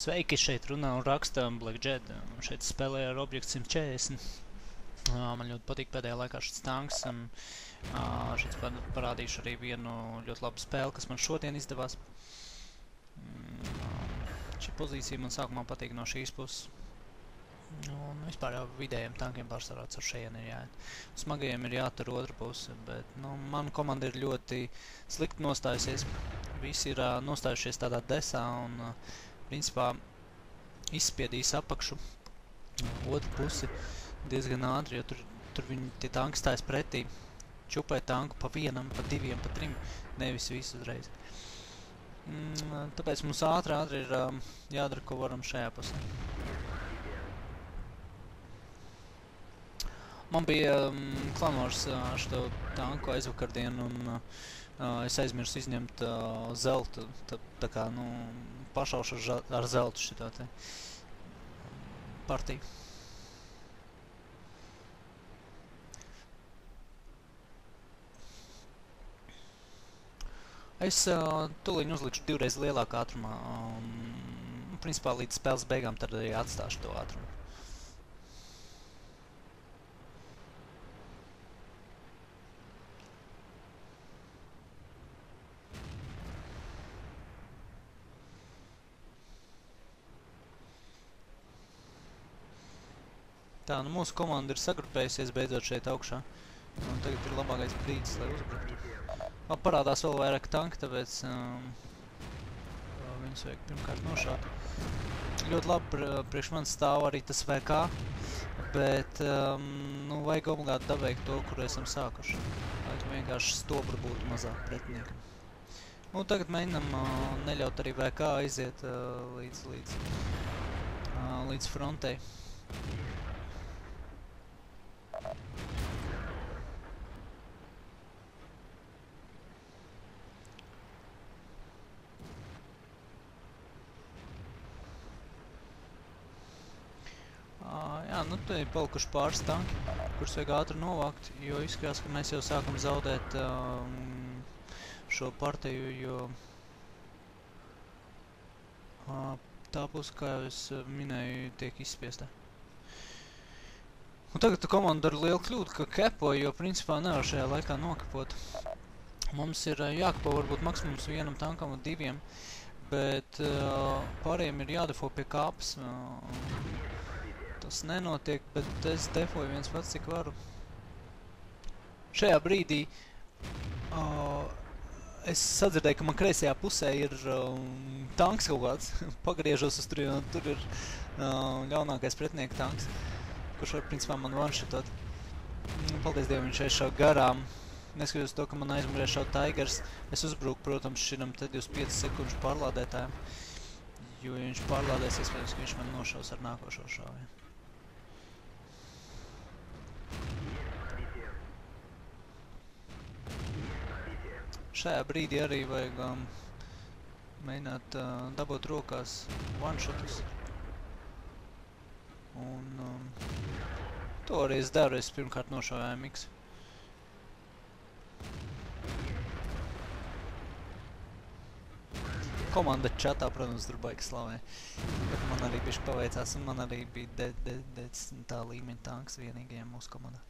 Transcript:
Sveiki, šeit runā un raksta Blackjet. Šeit spēlēju ar objektu 140. Man ļoti patīk pēdējā laikā šis tanks. Šeit parādīšu arī vienu ļoti labu spēli, kas man šodien izdevās. Šī pozīcija man sākumā patīk no šīs puses. Un vispār jau vidējiem tankiem pārsvarā ar šeien ir jāiet. Smagajiem ir jātur otra puse, bet mana komanda ir ļoti slikti nostājusies. Visi ir nostājušies tādā desā un principā izspiedīs apakšu otru pusi diezgan ātri, jo tur viņi tie tanki stājas pretī. Čupē tanku pa vienam, pa diviem, pa trim, nevis visu uzreiz. Tāpēc mums ātri ir jādara, ko varam šajā pusē. Man bija klanors šo tanku aizvakardien un es aizmirsu izņemt zeltu, tā kā, pašaušu ar zeltu šitā te partiju. Es tuliņ uzlikšu divreiz lielākā ātrumā, principā līdz spēles beigām tad arī atstāšu to ātrumu. Tā, mūsu komanda ir sagrupējusies beidzot šeit augšā. Un tagad ir labākais brīdis, lai uzbruktu. Parādās vēl vairāk tanki, tāpēc viņus vajag pirmkārt nošaut. Ļoti labi priekš man stāv arī tas VK, bet vajag obligāti dabēgt to, kur esam sākuši. Lai vienkārši stobra būtu mazāk pretiniekam. Tagad mēģinam neļaut arī VK aiziet līdz frontei. Jā, te ir palikuši pāris tanki, kurus vajag ātri novākt, jo izskatās, ka mēs jau sākam zaudēt šo partiju, jo tā puse, kā jau es minēju, tiek izspiestā. Un tagad komanda ar lielu kļūdu, ka kepo, jo principā nevar šajā laikā nokapot. Mums ir jākapo varbūt maksimums vienam tankam un diviem, bet pārējiem ir jādefo pie kāpas. Tas nenotiek, bet es defoju viens pats, cik varu. Šajā brīdī es sadzirdēju, ka man kreisajā pusē ir tanks kaut kāds. Pagriežos uz turienu, un tur ir ļaunākais pretinieka tanks, kurš var principā man one-shotot. Paldies Dievam, viņš aizšauj garām. Neskatoties to, ka man aizmirēja šaut Tigers, es uzbruku, protams, širam te 25 sekundžu pārlādētājiem. Jo, ja viņš pārlādēs, iespējams, ka viņš man nošaus ar nākošo šauju. Šajā brīdī arī vajag mēģināt dabūt rokās one-shotus. Un to arī es daru, es pirmkārt nošauju AMX. Komanda čatā, protams, tur baigi slavē. Bet man arī bišķi paveicās un man arī bija tā līmeņa tanks vienīgajiem mūsu komandā.